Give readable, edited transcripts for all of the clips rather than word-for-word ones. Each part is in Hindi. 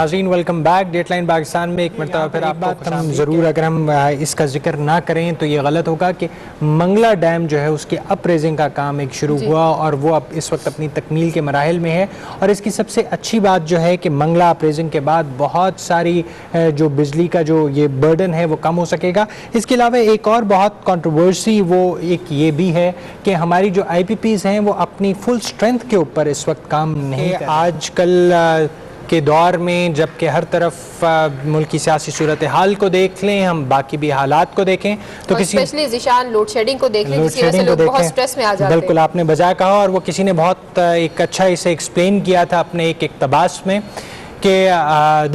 नाज़रीन वेलकम बैक। डेटलाइन पाकिस्तान में एक मरतबा फिर आप बात हम ज़रूर, अगर हम इसका जिक्र ना करें तो ये गलत होगा कि मंगला डैम जो है उसकी अपरेजिंग का काम एक शुरू हुआ और वो अब इस वक्त अपनी तकमील के मराहिल में है। और इसकी सबसे अच्छी बात जो है कि मंगला अपरेजिंग के बाद बहुत सारी जो बिजली का जो ये बर्डन है वो कम हो सकेगा। इसके अलावा एक और बहुत कंट्रोवर्सी वो एक ये भी है कि हमारी जो IPPs हैं वो अपनी फुल स्ट्रेंथ के ऊपर इस वक्त काम नहीं कर। आजकल के दौर में जबकि हर तरफ मुल्क की सियासी सूरत हाल को देख लें, हम बाकी भी हालात को देखें तो किसी स्पेशली ज़िशान लोड शेडिंग को देख लें, जिसकी वजह से लोग बहुत स्ट्रेस में आ जाते हैं। बिल्कुल आपने बजा कहा और वो किसी ने बहुत एक अच्छा इसे एक्सप्लेन किया था अपने एक इक़्तिबास में कि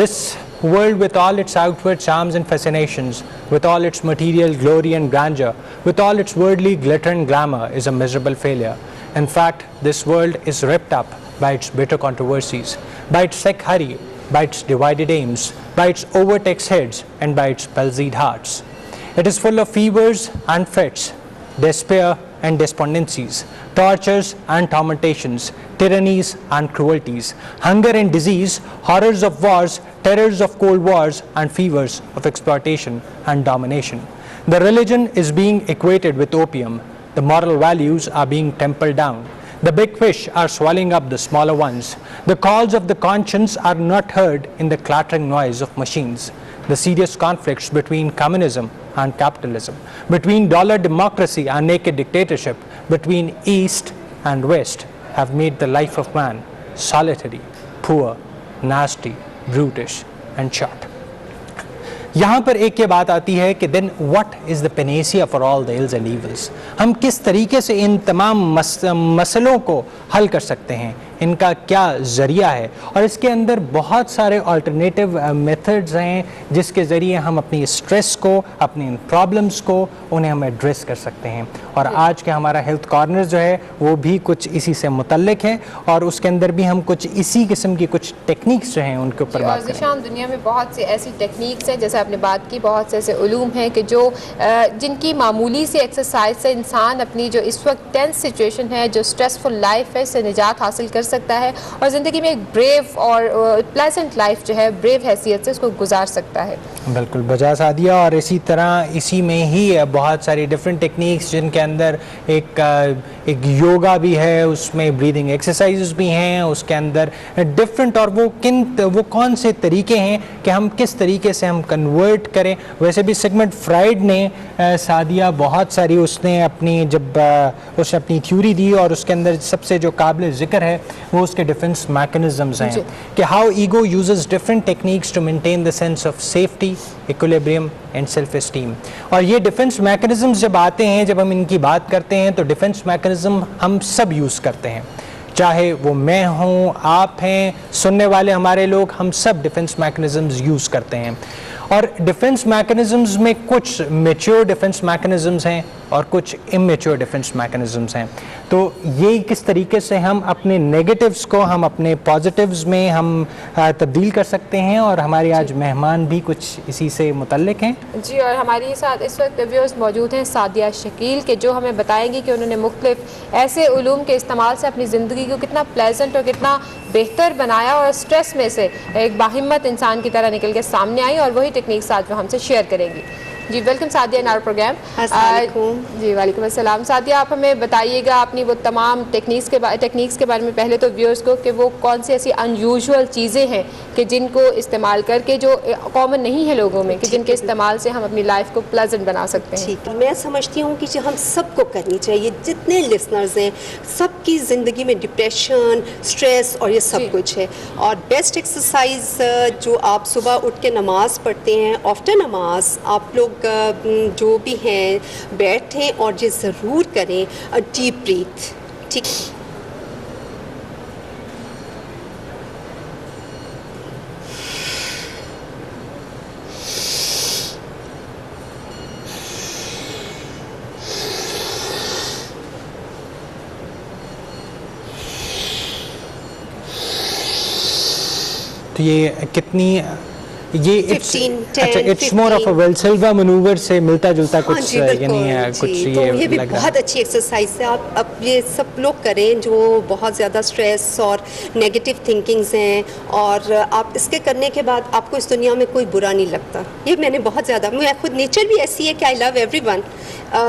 this world with all its outward charms and fascinations, with all its material glory and grandeur, with all its worldly glitter and glamour is a miserable failure. In fact, this world is ripped up by its bitter controversies, by its sick hurry, by its divided aims, by its overtaxed heads and by its palsied hearts. It is full of fevers and fits, despair and despondencies, tortures and tormentations, tyrannies and cruelties, hunger and disease, horrors of wars, terrors of cold wars and fevers of exploitation and domination. The religion is being equated with opium. The moral values are being tempered down. The big fish are swallowing up the smaller ones. The calls of the conscience are not heard in the clattering noise of machines. The serious conflicts between communism and capitalism, between dollar democracy and naked dictatorship, between East and West have made the life of man solitary, poor, nasty, brutish and short. यहाँ पर एक ये बात आती है कि then what is the panacea for all the ills and evils? हम किस तरीके से इन तमाम मसलों को हल कर सकते हैं, इनका क्या ज़रिया है। और इसके अंदर बहुत सारे अल्टरनेटिव मेथड्स हैं जिसके ज़रिए हम अपनी स्ट्रेस को, अपनी प्रॉब्लम्स को, उन्हें हम एड्रेस कर सकते हैं। और आज के हमारा हेल्थ कॉर्नर जो है वो भी कुछ इसी से मुतल्लिक है और उसके अंदर भी हम कुछ इसी किस्म की कुछ टेक्निक्स जो हैं उनके ऊपर बात करें। दुनिया में बहुत सी ऐसी टेक्निक्स हैं, जैसे आपने बात की, बहुत से ऐसे उलूम हैं कि जो जिनकी मामूली सी एक्सरसाइज से इंसान अपनी जो इस वक्त टेंस सिचुएशन है, जो स्ट्रेसफुल लाइफ है, इससे निजात हासिल कर सकता है और ज़िंदगी में एक ब्रेव और प्लेजेंट लाइफ जो है ब्रेव हैसियत से उसको गुजार सकता है। बिल्कुल बजा सादिया। और इसी तरह इसी में ही बहुत सारी डिफरेंट टेक्निक्स जिनके अंदर एक योगा भी है, उसमें ब्रीदिंग एक्सरसाइजेस भी हैं, उसके अंदर डिफरेंट और वो कौन से तरीके हैं कि हम किस तरीके से हम कन्वर्ट करें। वैसे भी सिगमंड फ्राइड ने सादिया बहुत सारी उसने अपनी थ्योरी दी और उसके अंदर सबसे जो काबिल ज़िक्र है वो उसके डिफेंस मैकेनिज़म्स हैं कि how ego uses different techniques to maintain the sense of safety, equilibrium and self esteem. और ये डिफेंस मैकेनिज़म्स जब आते हैं, जब हम इनकी बात करते हैं तो डिफेंस मैकेनिज़्म हम सब यूज़ करते हैं, चाहे वो मैं हूँ, आप हैं, सुनने वाले हमारे लोग, हम सब डिफेंस मैकेनिज़म्स यूज़ करते हैं। और डिफेंस मैकेनिज़म्स में कुछ मैच्योर डिफेंस मैकेनिज़म्स हैं और कुछ इमेच्योर डिफेंस मैकेनिज़म्स हैं। तो ये किस तरीके से हम अपने नेगेटिव्स को हम अपने पॉजिटिव्स में हम तब्दील कर सकते हैं। और हमारे आज मेहमान भी कुछ इसी से मुतल्लिक हैं जी। और हमारे साथ इस वक्त व्यूअर्स मौजूद हैं सादिया शकील के, जो हमें बताएंगी कि उन्होंने मुख्तलिफ ऐसे उलूम के इस्तेमाल से अपनी ज़िंदगी को कितना प्लेजेंट और कितना बेहतर बनाया और स्ट्रेस में से एक बाहिम्मत इंसान की तरह निकल के सामने आई, और वही टेक्निक्स आज वो हमसे शेयर करेंगी। जी welcome Sadia in our programme. जी वालेकुम अस्सलाम। सादिया आप हमें बताइएगा अपनी वो तमाम टेक्निक्स के बारे में पहले तो व्यूअर्स को, कि वो कौन सी ऐसी अनयूजुअल चीज़ें हैं कि जिनको इस्तेमाल करके जो कॉमन नहीं है लोगों में, कि जिनके इस्तेमाल से हम अपनी लाइफ को प्लेजेंट बना सकते हैं। ठीक, मैं समझती हूँ कि जो हम सबको करनी चाहिए, जितने लिसनर्स हैं सबकी ज़िंदगी में डिप्रेशन, स्ट्रेस और ये सब कुछ है। और बेस्ट एक्सरसाइज जो आप सुबह उठ के नमाज़ पढ़ते हैं, आफ्टर नमाज आप लोग जो भी हैं बैठें और ये ज़रूर करें डीप ब्रीथ। ठीक, तो ये कितनी ये 15, अच्छा 10, it's more of a 15 Valsalva manoeuvre से मिलता जुलता हाँ कुछ जी, यानी बिल्कुल कुछ जी। तो ये भी लग रहा बहुत अच्छी एक्सरसाइज है। आप अब ये सब लोग करें जो बहुत ज़्यादा स्ट्रेस और नेगेटिव थिंकिंग्स हैं, और आप इसके करने के बाद आपको इस दुनिया में कोई बुरा नहीं लगता। ये मैंने बहुत ज़्यादा, मैं खुद नेचर भी ऐसी है कि आई लव एवरीवन।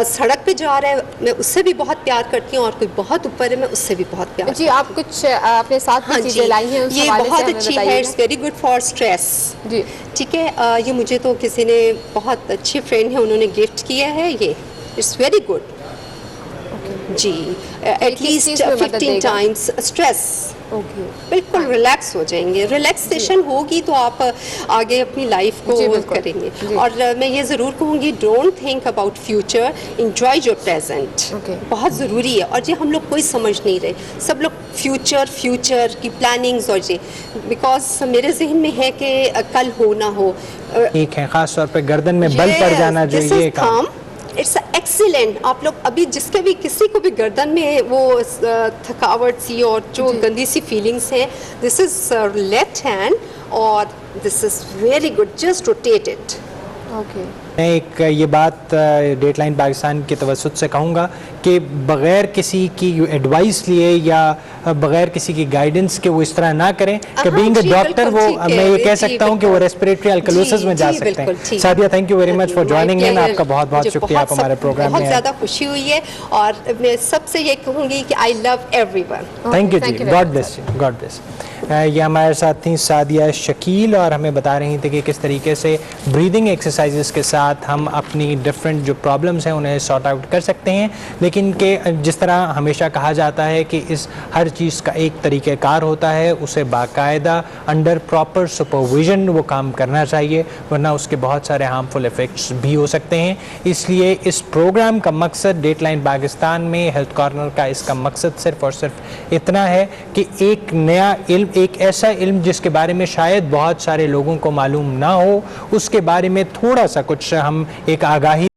सड़क पे जा रहा है मैं उससे भी बहुत प्यार करती हूँ, और कोई बहुत ऊपर है मैं उससे भी बहुत प्यार जी आप कुछ अपने साथ हाँ भी जी, चीज़ें लाई हैं उस ये हवाले से बहुत हमें अच्छी है। बताइएगा। It's very good for stress. जी ठीक है, ये मुझे तो किसी ने, बहुत अच्छे फ्रेंड है, उन्होंने गिफ्ट किया है ये। इट्स वेरी गुड जी। किस एटलीस्ट चीज़ में मदद 15 देगा? टाइम्स स्ट्रेस, ओके बिल्कुल रिलैक्स हो जाएंगे। रिलैक्सेशन होगी तो आप आगे अपनी लाइफ को जी, बिल्कुल। करेंगे। जी। और मैं ये ज़रूर कहूँगी, don't think about future, enjoy your present. Okay. बहुत ज़रूरी है। और ये हम लोग कोई समझ नहीं रहे, सब लोग फ्यूचर की प्लानिंग्स, और ये बिकॉज मेरे जहन में है कि कल हो ना हो। ठीक है, खास तौर पे गर्दन में बल पड़ जाना जो ये काम। It's excellent. आप लोग अभी जिसके भी, किसी को भी गर्दन में वो थकावट सी और जो गंदी सी फीलिंग्स हैं, दिस इज लेफ्ट हैंड, और this is very good, just rotate it. Okay मैं एक ये बात डेटलाइन पाकिस्तान के तवसुत से कहूँगा कि बग़ैर किसी की एडवाइस लिए या बग़ैर किसी की गाइडेंस के वो इस तरह ना करें कि बीइंग अ जी, डॉक्टर वो बिल्कुल ठीक है, मैं ये कह जी, सकता हूँ कि वो बिल्कुल। रेस्पिरेटरी अल्कलोसिस में जा जी, सकते बिल्कुल, हैं। ठीक। Sadia, thank you very much for joining in. आपका बहुत बहुत मुझे शुक्रिया आप हमारे प्रोग्राम में बहुत आए। ज़्यादा खुशी हुई है, और मैं सबसे ये कहूँगी कि I love everyone. Thank you thank जी, you very God much, bless you, God bless. ये हमारे साथ थी सादिया शकील, और हमें बता रही थी कि किस तरीके से ब्रीदिंग एक्सरसाइजेस के साथ हम अपनी डिफरेंट जो प्रॉब्लम्स हैं उन्हें सॉर्ट आउट कर सकते हैं। लेकिन कि जिस तरह हमेशा कहा जाता है कि इस हर चीज़ का एक तरीक़ेकार होता है, उसे बाकायदा अंडर प्रॉपर सुपरविजन वो काम करना चाहिए, वरना उसके बहुत सारे हार्मफुल इफ़ेक्ट्स भी हो सकते हैं। इसलिए इस प्रोग्राम का मकसद, डेटलाइन पाकिस्तान में हेल्थ कॉर्नर का इसका मकसद सिर्फ़ और सिर्फ इतना है कि एक नया इल्म, एक ऐसा इल्म जिसके बारे में शायद बहुत सारे लोगों को मालूम ना हो, उसके बारे में थोड़ा सा कुछ हम एक आगाही